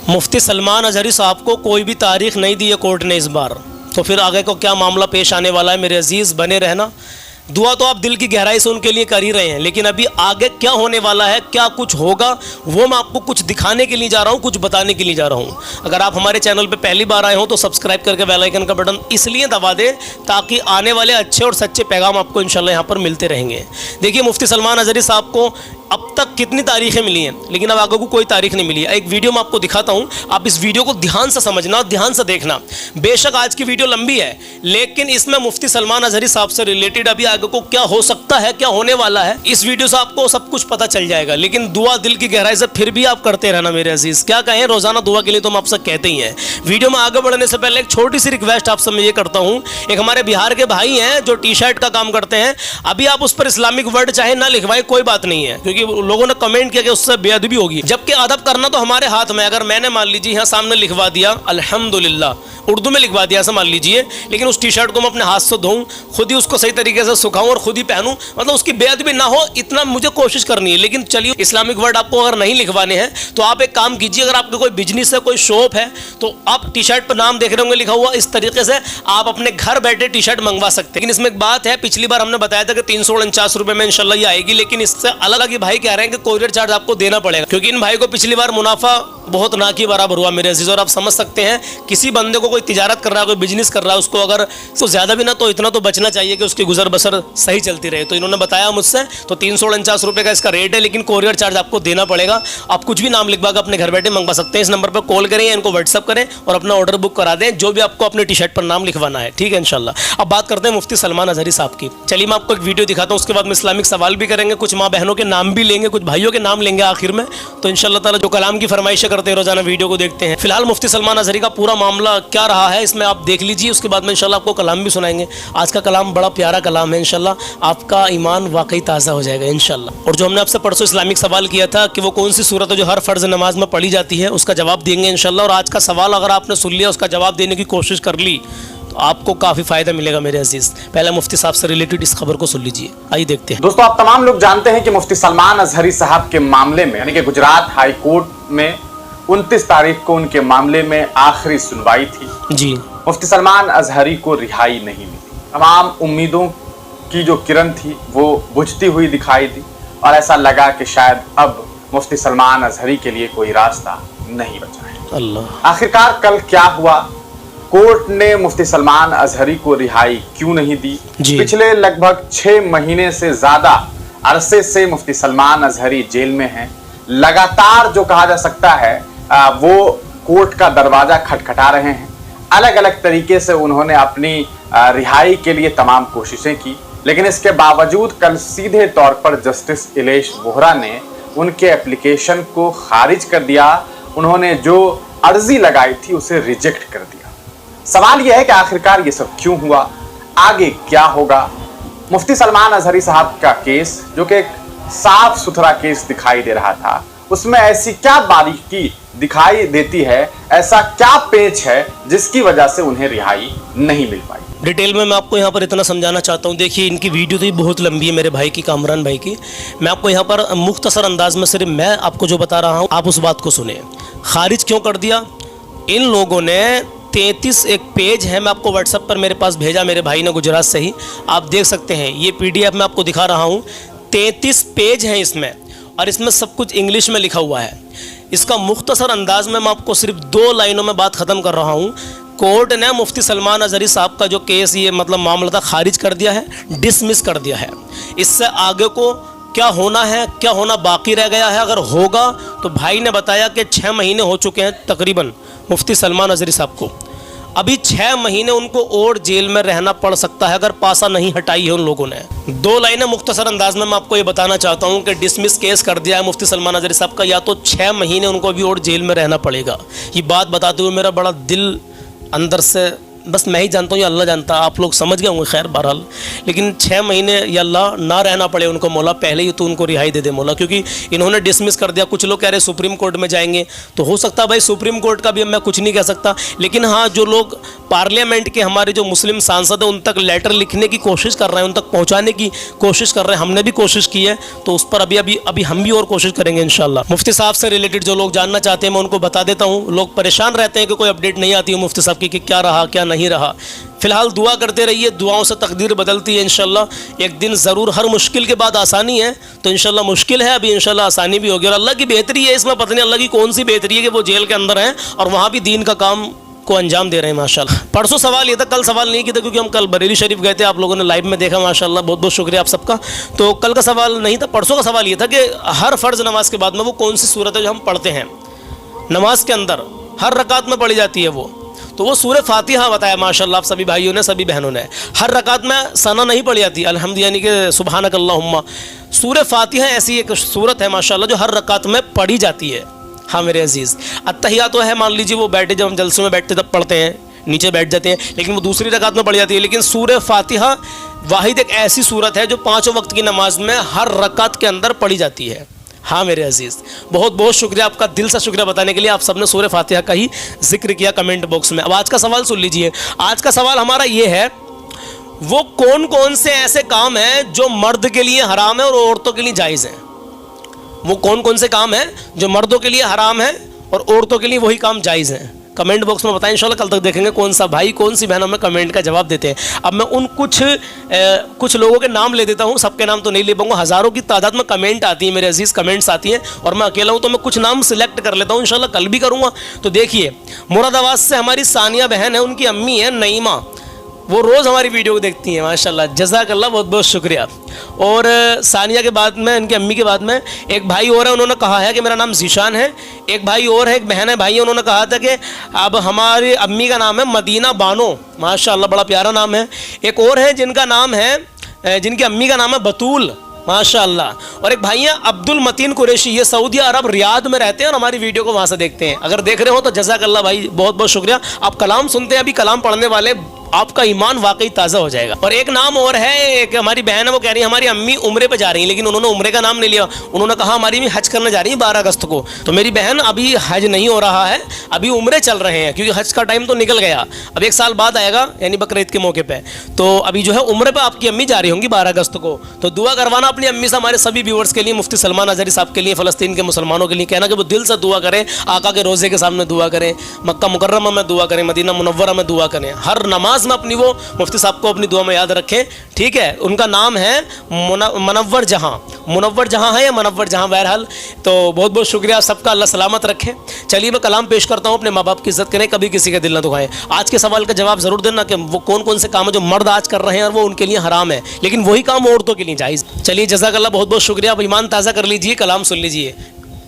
मुफ्ती सलमान अजहरी साहब को कोई भी तारीख नहीं दी है कोर्ट ने इस बार, तो फिर आगे को क्या मामला पेश आने वाला है। मेरे अजीज़ बने रहना, दुआ तो आप दिल की गहराई से उनके लिए कर ही रहे हैं, लेकिन अभी आगे क्या होने वाला है, क्या कुछ होगा, वो मैं आपको कुछ दिखाने के लिए जा रहा हूँ, कुछ बताने के लिए जा रहा हूँ। अगर आप हमारे चैनल पे पहली बार आए हो तो सब्सक्राइब करके बेल आइकन का बटन इसलिए दबा दें ताकि आने वाले अच्छे और सच्चे पैगाम आपको इंशाल्लाह यहाँ पर मिलते रहेंगे। देखिए, मुफ्ती सलमान अजहरी साहब को अब तक कितनी तारीखें मिली हैं, लेकिन अब आगे को कोई तारीख नहीं मिली है। एक वीडियो मैं आपको दिखाता हूँ, आप इस वीडियो को ध्यान से समझना, ध्यान से देखना। बेशक आज की वीडियो लंबी है, लेकिन इसमें मुफ्ती सलमान अजहरी साहब से रिलेटेड अभी आगे को क्या हो सकता है, क्या होने वाला है, इस वीडियो से आपको सब कुछ पता चल जाएगा। लेकिन दुआ दिल की गहराई से फिर भी आप करते रहना मेरे अजीज। क्या कहें, रोजाना दुआ के लिए तो हम आपसे कहते ही हैं। वीडियो में आगे बढ़ने से पहले एक छोटी सी रिक्वेस्ट आपसे मैं ये करता हूँ, एक हमारे बिहार के भाई हैं जो टी शर्ट का काम करते हैं, अभी आप उस पर इस्लामिक वर्ड चाहे ना लिखवाएं, कोई बात नहीं है, क्योंकि लोगों ने कमेंट किया कि उससे बेअदबी होगी, जबकि अदब करना तो हमारे हाथ में। अगर मैंने मान लीजिए यहाँ सामने लिखवा दिया अल्हम्दुलिल्लाह, उर्दू में लिखवा दिया ऐसा मान लीजिए, लेकिन उस टी शर्ट को मैं अपने हाथ से धोऊं, खुद ही उसको सही तरीके से सुखाऊं और खुद ही पहनूं, मतलब उसकी बेअदबी ना हो, इतना मुझे कोशिश करनी है। लेकिन चलिए, इस्लामिक वर्ड आपको अगर नहीं लिखवाने हैं तो आप एक काम कीजिए, अगर आपका कोई बिजनेस है, कोई शॉप है, तो आप टी शर्ट पर नाम देख रहे होंगे लिखा हुआ, इस तरीके से आप अपने घर बैठे टी शर्ट मंगवा सकते हैं। लेकिन इसमें एक बात है, पिछली बार हमने बताया था कि 349 रुपए में इंशाल्लाह ये आएगी, लेकिन इससे अलग ही भाई कह रहे हैं कि कोरियर चार्ज आपको देना पड़ेगा, क्योंकि इन भाई को पिछली बार मुनाफा बहुत ना के बराबर हुआ मेरे अजीज। और आप समझ सकते हैं, किसी बंदे को कोई तिजारत कर रहा है, कोई बिजनेस कर रहा है, उसको अगर तो ज़्यादा भी ना तो इतना तो बचना चाहिए कि उसकी गुजर बसर सही चलती रहे। तो इन्होंने बताया मुझसे, तो 349 रुपये का इसका रेट है, लेकिन कोरियर चार्ज आपको देना पड़ेगा। आप कुछ भी नाम लिखवा कर अपने घर बैठे मंगवा सकते हैं। इस नंबर पर कॉल करें या इनको व्हाट्सअप करें और अपना ऑर्डर बुक करा दें, जो भी आपको अपने टी शर्ट पर नाम लिखवाना है, ठीक है इंशाल्लाह। अब बात करते हैं मुफ्ती सलमान अजहरी साहब की। चलिए, मैं आपको एक वीडियो दिखाता हूँ, उसके बाद में इस्लामिक सवाल भी करेंगे, कुछ माँ बहनों के नाम भी लेंगे, कुछ भाइयों के नाम लेंगे आखिर में। तो इंशाल्लाह ताला जो कलाम की फरमाइशें करते हैं रोजाना वीडियो को देखते हैं। फिलहाल मुफ्ती सलमान अजहरी का पूरा मामला क्या रहा है इसमें आप देख लीजिए, उसके बाद में इंशाल्लाह आपको कलाम भी सुनाएंगे। आज का कलाम बड़ा प्यारा कलाम है, इंशाल्लाह आपका ईमान वाकई ताज़ा हो जाएगा इंशाल्लाह। और जो हमने आपसे परसों इस्लामिक सवाल किया था कि वो कौन सी सूरत है जो हर फ़र्ज़ नमाज में पढ़ी जाती है, उसका जवाब देंगे इंशाल्लाह। और आज का सवाल अगर आपने सुन लिया, उसका जवाब देने की कोशिश कर ली, तो आपको काफ़ी फ़ायदा मिलेगा मेरे अजीज़। पहले मुफ्ती साहब से रिलेटेड इस खबर को सुन लीजिए, आइए देखते हैं। दोस्तों, आप तमाम लोग जानते हैं कि मुफ्ती सलमान अजहरी साहब के मामले में, यानी कि गुजरात हाई कोर्ट में 29 तारीख को उनके मामले में आखिरी सुनवाई थी जी। मुफ्ती सलमान अजहरी को रिहाई नहीं मिली। तमाम उम्मीदों की जो किरण थी वो बुझती हुई दिखाई दी और ऐसा लगा कि शायद अब मुफ्ती सलमान अजहरी के लिए कोई रास्ता नहीं बचा है। अल्लाह। आखिरकार कल क्या हुआ, कोर्ट ने मुफ्ती सलमान अजहरी को रिहाई क्यों नहीं दी? पिछले लगभग 6 महीने से ज्यादा अरसे से मुफ्ती सलमान अजहरी जेल में हैं। लगातार जो कहा जा सकता है वो कोर्ट का दरवाजा खटखटा रहे हैं। अलग अलग तरीके से उन्होंने अपनी रिहाई के लिए तमाम कोशिशें की, लेकिन इसके बावजूद कल सीधे तौर पर जस्टिस इलेश वोहरा ने उनके एप्लीकेशन को खारिज कर दिया। उन्होंने जो अर्जी लगाई थी उसे रिजेक्ट कर दिया। सवाल यह है कि आखिरकार ये सब क्यों हुआ, आगे क्या होगा? मुफ्ती सलमान अजहरी साहब का केस, जो कि एक साफ सुथरा केस दिखाई दे रहा था, उसमें ऐसी क्या बारीकी दिखाई देती है, ऐसा क्या पेच है जिसकी वजह से उन्हें रिहाई नहीं मिल पाई? डिटेल में मैं आपको यहाँ पर इतना समझाना चाहता हूँ। देखिए, इनकी वीडियो तो ही बहुत लंबी है मेरे भाई की, कामरान भाई की। मैं आपको यहाँ पर मुख्तसर अंदाज में सिर्फ मैं आपको जो बता रहा हूँ, आप उस बात को सुने। खारिज क्यों कर दिया इन लोगों ने? 33 एक पेज है, मैं आपको व्हाट्सएप पर मेरे पास भेजा मेरे भाई ने गुजरात से ही, आप देख सकते हैं। ये PDF मैं आपको दिखा रहा हूँ, 33 पेज हैं इसमें, और इसमें सब कुछ इंग्लिश में लिखा हुआ है। इसका मुख्तसर अंदाज में मैं आपको सिर्फ 2 लाइनों में बात ख़त्म कर रहा हूँ। कोर्ट ने मुफ्ती सलमान अजहरी साहब का जो केस, ये मतलब मामला था, खारिज कर दिया है, डिसमिस कर दिया है। इससे आगे को क्या होना है, क्या होना बाकी रह गया है, अगर होगा तो भाई ने बताया कि 6 महीने हो चुके हैं तकरीबन मुफ्ती सलमान अजहरी साहब को। अभी 6 महीने उनको और जेल में रहना पड़ सकता है अगर पासा नहीं हटाई है उन लोगों ने। 2 लाइनें मुख्तसर अंदाज में मैं आपको ये बताना चाहता हूँ कि डिसमिस केस कर दिया है मुफ्ती सलमान अजहरी साहब का, या तो 6 महीने उनको अभी और जेल में रहना पड़ेगा। ये बात बताते हुए मेरा बड़ा दिल अंदर से बस मैं ही जानता हूँ या अल्लाह जानता, आप लोग समझ गए होंगे, खैर बहरहाल। लेकिन 6 महीने या अल्लाह ना रहना पड़े उनको मौला, पहले ही तो उनको रिहाई दे दे मौला, क्योंकि इन्होंने डिसमिस कर दिया। कुछ लोग कह रहे सुप्रीम कोर्ट में जाएंगे, तो हो सकता है भाई सुप्रीम कोर्ट का भी मैं कुछ नहीं कह सकता, लेकिन हाँ जो लोग पार्लियामेंट के हमारे जो मुस्लिम सांसद हैं उन तक लेटर लिखने की कोशिश कर रहे हैं, उन तक पहुँचाने की कोशिश कर रहे हैं, हमने भी कोशिश की है, तो उस पर अभी हम भी और कोशिश करेंगे इंशाल्लाह। मुफ्ती साहब से रिलेटेड जो लोग जानना चाहते हैं मैं उनको बता देता हूँ। लोग परेशान रहते हैं कि कोई अपडेट नहीं आती है मुफ्ती साहब की कि क्या रहा क्या नहीं रहा। फिलहाल दुआ करते रहिए, दुआओं से तकदीर बदलती है इंशाल्लाह। एक दिन ज़रूर, हर मुश्किल के बाद आसानी है, तो इंशाल्लाह मुश्किल है, अभी इंशाल्लाह आसानी भी होगी। और अल्लाह की बेहतरी है इसमें, पता नहीं अल्लाह की कौन सी बेहतरी है कि वो जेल के अंदर हैं और वहाँ भी दीन का काम को अंजाम दे रहे हैं माशाल्लाह। परसों सवाल ये था, कल सवाल नहीं किया था क्योंकि हम कल बरेली शरीफ गए थे, आप लोगों ने लाइव में देखा माशाल्लाह, बहुत बहुत शुक्रिया आप सबका। तो कल का सवाल नहीं था, परसों का सवाल ये था कि हर फ़र्ज़ नमाज के बाद में वो कौन सी सूरत है जो हम पढ़ते हैं नमाज के अंदर, हर रकात में पढ़ी जाती है वो, तो वो सूरह फातिहा बताया माशाल्लाह आप सभी भाइयों ने, सभी बहनों ने। हर रकात में सना नहीं पढ़ी जाती, अल्हम्द यानी कि सुबहानक अल्लाहुम्मा। सूरह फातिहा ऐसी एक सूरत है माशाल्लाह जो हर रकात में पढ़ी जाती है। हाँ मेरे अजीज़, अत्तहिया तो है, मान लीजिए वो बैठे, जब हम जलसे में बैठते तब पढ़ते हैं, नीचे बैठ जाते हैं, लेकिन वो दूसरी रकात में पढ़ी जाती है। लेकिन सूरह फातिहा वाहिद एक ऐसी सूरत है जो 5 वक्त की नमाज में हर रकात के अंदर पढ़ी जाती है। हाँ मेरे अजीज़, बहुत बहुत शुक्रिया आपका, दिल से शुक्रिया बताने के लिए। आप सबने सूरह फातिहा का ही जिक्र किया कमेंट बॉक्स में। अब आज का सवाल सुन लीजिए। आज का सवाल हमारा ये है, वो कौन कौन से ऐसे काम हैं जो मर्द के लिए हराम है और औरतों के लिए जायज़ हैं? वो कौन कौन से काम हैं जो मर्दों के लिए हराम है और औरतों के लिए वही काम जायज़ हैं? कमेंट बॉक्स में बताएं, इंशाल्लाह कल तक देखेंगे कौन सा भाई कौन सी बहन हमें कमेंट का जवाब देते हैं। अब मैं उन कुछ लोगों के नाम ले देता हूं, सबके नाम तो नहीं ले पाऊंगा, हज़ारों की तादाद में कमेंट आती है मेरे अजीज़, कमेंट्स आती हैं और मैं अकेला हूं, तो मैं कुछ नाम सिलेक्ट कर लेता हूं, इंशाल्लाह कल भी करूंगा। तो देखिए, मुरादाबाद से हमारी सानिया बहन है, उनकी अम्मी है नईमा, वो रोज़ हमारी वीडियो को देखती हैं माशाल्लाह, जज़ाकल्लाह, बहुत बहुत शुक्रिया। और सानिया के बाद में, इनकी अम्मी के बाद में एक भाई और है, उन्होंने कहा है कि मेरा नाम जीशान है। एक भाई और है, एक बहन है, भाई है, उन्होंने कहा था कि अब हमारी अम्मी का नाम है मदीना बानो, माशाल्लाह बड़ा प्यारा नाम है। एक और है जिनका नाम है, जिनकी अम्मी का नाम है बतूल, माशाल्लाह। और एक भाई हैं अब्दुल मतीन कुरैशी, ये सऊदी अरब रियाद में रहते हैं और हमारी वीडियो को वहाँ से देखते हैं। अगर देख रहे हो तो जज़ाकल्लाह भाई, बहुत बहुत शुक्रिया। आप कलाम सुनते हैं, अभी कलाम पढ़ने वाले, आपका ईमान वाकई ताज़ा हो जाएगा। और एक नाम और है, एक हमारी बहन है, वो कह रही है हमारी अम्मी उम्रे पे जा रही हैं, लेकिन उन्होंने उम्रे का नाम नहीं लिया, उन्होंने कहा हमारी भी हज करने जा रही है 12 अगस्त को। तो मेरी बहन, अभी हज नहीं हो रहा है, अभी उम्रे चल रहे हैं, क्योंकि हज का टाइम तो निकल गया, अब 1 साल बाद आएगा, यानी बकरीद के मौके पर। तो अभी जो है उम्रे पर आपकी अम्मी जा रही होंगी 12 अगस्त को, तो दुआ करवाना अपनी अम्मी से, हमारे सभी व्यूअर्स के लिए, मुफ्ती सलमान अजहरी साहब के लिए, फ़लस्तीन के मुसलमानों के लिए कहना कि वो दिल से दुआ करें, आका के रोज़े के सामने दुआ करें, मक्का मुकर्रमा में दुआ करें, मदीना मुनव्वरा में दुआ करें, हर नमाज में अपनी वो मुफ्ती साहब को अपनी दुआ में याद रखें, ठीक है। उनका नाम है मुनव्वर जहां, मुनव्वर जहां है या मुनव्वर जहां, बहरहाल। तो बहुत बहुत शुक्रिया सबका, अल्लाह सलामत रखे। चलिए मैं कलाम पेश करता हूँ, अपने माँ बाप की इज्जत करें, कभी किसी का दिल ना दुखाएं। आज के सवाल का जवाब ज़रूर देना कि वो कौन कौन से काम है जो मर्द आज कर रहे हैं और वो उनके लिए हराम है, लेकिन वही काम औरतों के लिए जायज़। चलिए जज़ाकल्लाह, बहुत बहुत शुक्रिया। आप ईमान ताज़ा कर लीजिए, कलाम सुन लीजिए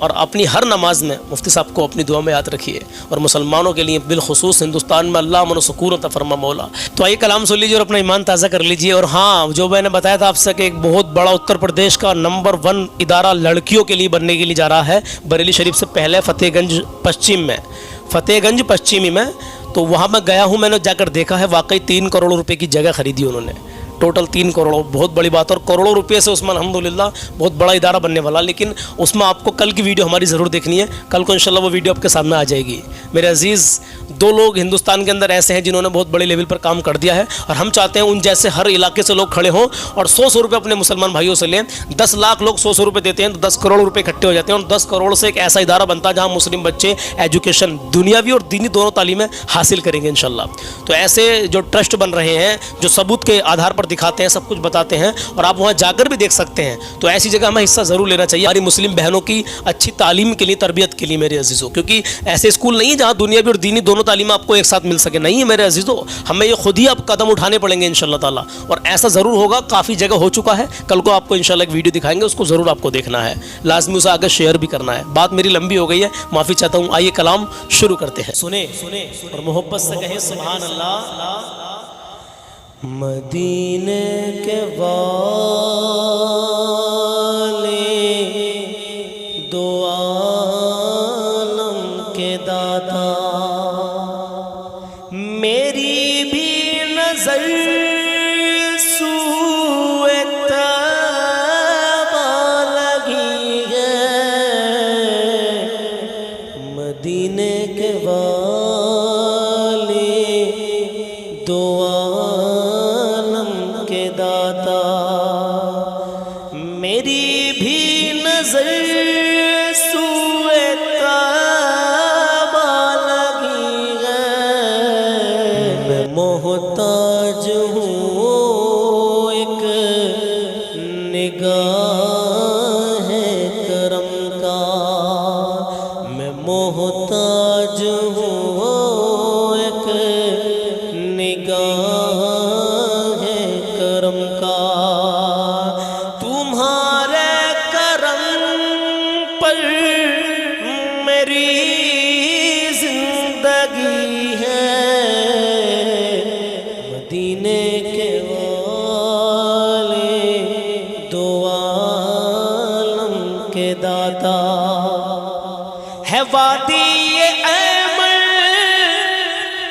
और अपनी हर नमाज में मुफ्ती साहब को अपनी दुआ में याद रखिए, और मुसलमानों के लिए बिलखुसूस हिंदुस्तान में अल्लाह मन सुकून अता फरमा मौला। तो आइए कलाम सुन लीजिए और अपना ईमान ताज़ा कर लीजिए। और हाँ, जो मैंने बताया था आपसे कि एक बहुत बड़ा उत्तर प्रदेश का नंबर 1 इदारा लड़कियों के लिए बनने के लिए जा रहा है बरेली शरीफ से पहले फतेहगंज पश्चिम में, फतेहगंज पश्चिमी में। तो वहाँ मैं गया हूँ, मैंने जाकर देखा है, वाकई 3 करोड़ रुपए की जगह खरीदी उन्होंने, टोटल 3 करोड़, बहुत बड़ी बात। और करोड़ों रुपए से उसमें अल्हम्दुलिल्लाह बहुत बड़ा इदारा बनने वाला। लेकिन उसमें आपको कल की वीडियो हमारी ज़रूर देखनी है, कल को इंशाल्लाह वो वीडियो आपके सामने आ जाएगी। मेरे अजीज़, 2 लोग हिंदुस्तान के अंदर ऐसे हैं जिन्होंने बहुत बड़े लेवल पर काम कर दिया है, और हम चाहते हैं उन जैसे हर इलाके से लोग खड़े हों और 100 रुपये अपने मुसलमान भाइयों से लें। 10 लाख लोग 100 रुपये देते हैं तो 10 करोड़ रुपये इकट्ठे हो जाते हैं, और 10 करोड़ से एक ऐसा इदारा बनता है जहाँ मुस्लिम बच्चे एजुकेशन, दुनियावी और दीनी दोनों तालीमें हासिल करेंगे इंशाल्लाह। तो ऐसे जो ट्रस्ट बन रहे हैं, जो सबूत के आधार पर दिखाते हैं, सब कुछ बताते हैं, और आप वहाँ जाकर भी देख सकते हैं, तो ऐसी जगह हमें हिस्सा ज़रूर लेना चाहिए हमारी मुस्लिम बहनों की अच्छी तालीम के लिए, तरबियत के लिए मेरे अजीज़ों। क्योंकि ऐसे स्कूल नहीं है जहाँ दुनियावी और दीनी दोनों तालीम आपको एक साथ मिल सके, नहीं है मेरे अजीज़ों। हमें ये खुद ही अब कदम उठाने पड़ेंगे इंशाल्लाह ताला, और ऐसा ज़रूर होगा। काफ़ी जगह हो चुका है, कल को आपको इंशाल्लाह एक वीडियो दिखाएंगे, उसको ज़रूर आपको देखना है, लाजमी उसे आगे शेयर भी करना है। बात मेरी लंबी हो गई है, माफ़ी चाहता हूँ। आइए कलाम शुरू करते हैं। सुने और मोहब्बत से कहें सुभान अल्लाह। मदीने के वाले, दो आलम के दाता, मेरी के वाले दो आलम के दाता, मेरी भी नजर सूए काबा लगी है। मैं मोहताज हूँ एक निगाह करम का, मैं मोहताज हूँ एक निगाह करम का। तुम्हारे करम पर मेरी जिंदगी है। मदीने के वाले दो आलम के दाता, है वादी ये अमर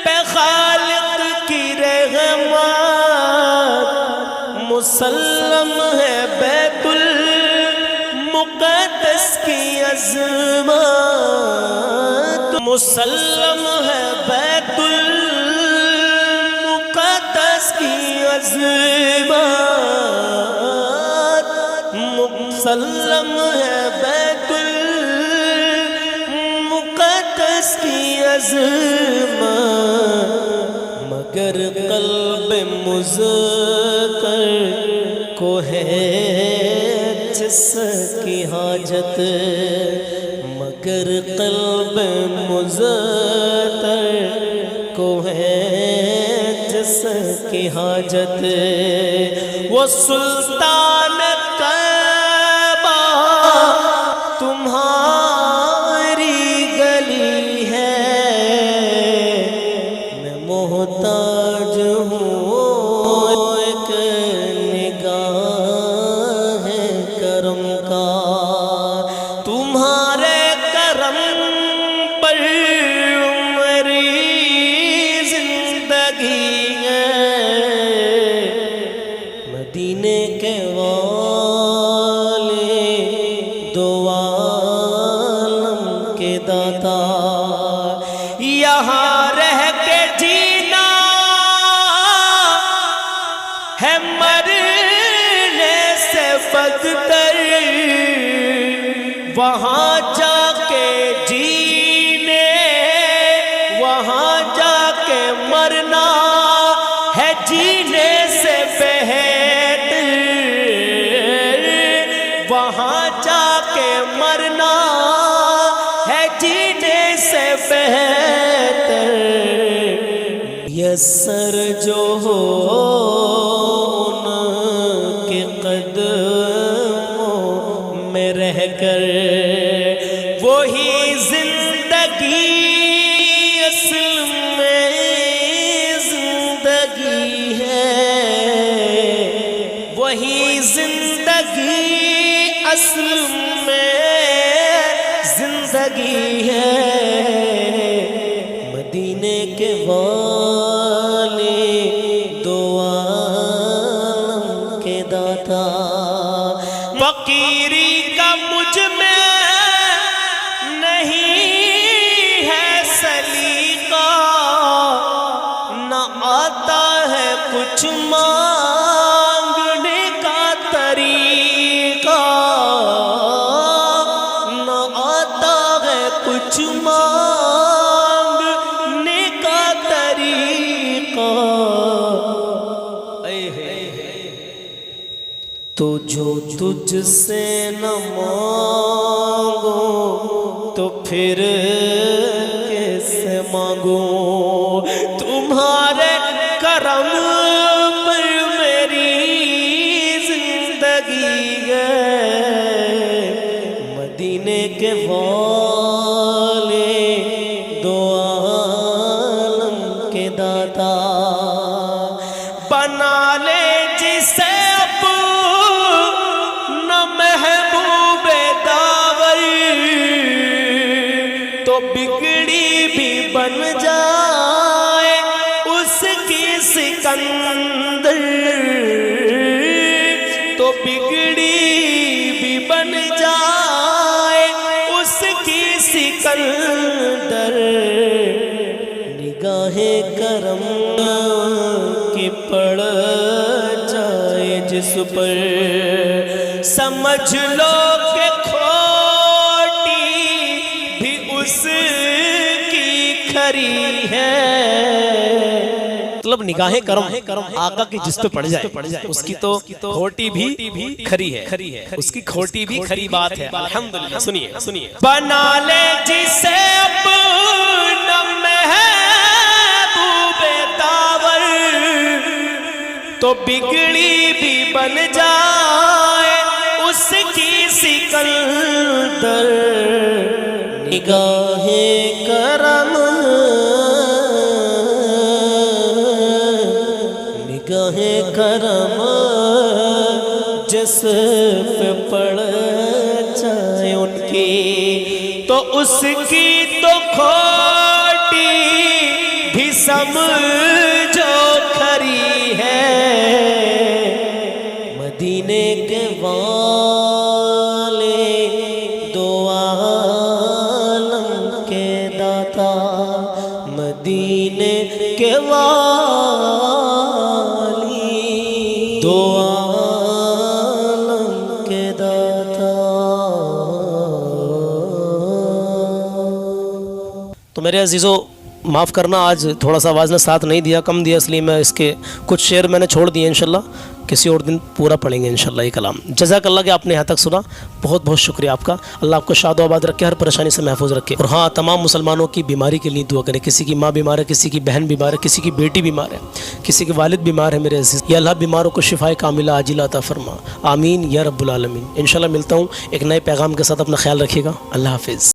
पे खालिक की रहमत, मुसल्लम है बैतुल मुक़द्दस की अज़मत, मुसल्लम है बैतुल मुक़द्दस की अज़मत, मुसल्लम है बैतुल मुक़द्दस की अज़मत। मगर क़ल्ब मुज़क्कर को है जिसकी हाजत, मगर क़ल्ब मुज़क्कर को है जिसकी हाजत। वो सुल्तान काबा तुम्हारी गली है। मैं मोहताज हूँ एक निगाह करम का। तुम्हारे करम पर मेरी जिंदगी है। मदीने के वाले दो आलम के दाता, यहाँ रह के जीना है मरने से बदतर, वहाँ जाके जीने वहाँ जाके मरना है जीने से बेहतर, वहाँ जाके मरना है जीने से बेहतर। यस्सर जो हो उनके कदमों में रहकर, वही जिंदगी असल में जिंदगी है। वही जिंदगी असल में जिंदगी है। मदीने के वाले दो आलम के दाता, फकीरी का मुझ में नहीं है सलीका, न आता है कुछ मांगने का तरीका, न आता है कुछ मांगने का तरीका। तो जो तुझसे न मांगो तो फिर कैसे मांगो। तुम्हारे करम पर मेरी जिंदगी है। मदीने के वाले दो आलम के दाता, बना ले जिसे महबूबे दावर, तो बिगड़ी भी बन जाए उसकी सिकंदर, तो बिगड़ी भी बन जाए उसकी सिकंदर। निगाहे करम की पड़ जाए जिस पर, समझ लो कि खोटी भी उसकी खरी है। मतलब निगाहे करम आका की जिस पे पड़ जाए उसकी तो खोटी भी खरी है, उसकी खोटी भी खरी बात है। अल्हम्दुलिल्लाह। सुनिए बना ले जिसे अपना महबूबे दावर, तो बिगड़ी भी बन जाए उसकी सिकंदर। निगाहे करम निगाहे करम जिस पे पड़ जाए उनकी, तो उसकी तो खोटी भी समझो खरी है। मदीने के वाले दो आलम के दाता, मदीने के वाली दो आलम के दाता। तो मेरे अजीज़ों, माफ़ करना आज थोड़ा सा आवाज़ ने साथ नहीं दिया, कम दिया, इसलिए मैं इसके कुछ शेर मैंने छोड़ दिए। इंशाल्लाह किसी और दिन पूरा पढ़ेंगे इंशाल्लाह ये कलाम। जज़ाकल्लाह कि आपने यहाँ तक सुना, बहुत बहुत शुक्रिया आपका। अल्लाह आपको शाद आबाद रखे, हर परेशानी से महफूज रखे। और हाँ, तमाम मुसलमानों की बीमारी के लिए दुआ करें। किसी की माँ बीमार है, किसी की बहन बीमार है, किसी की बेटी बीमार है, किसी के वालिद बीमार है। मेरे अजीज़, या अल्लाह बीमारों को शिफाए कामिला आजिला अता फरमा, आमीन या रब्बुल आलमीन। इंशाल्लाह मिलता हूँ एक नए पैगाम के साथ। अपना ख्याल रखिएगा। अल्लाह हाफिज़।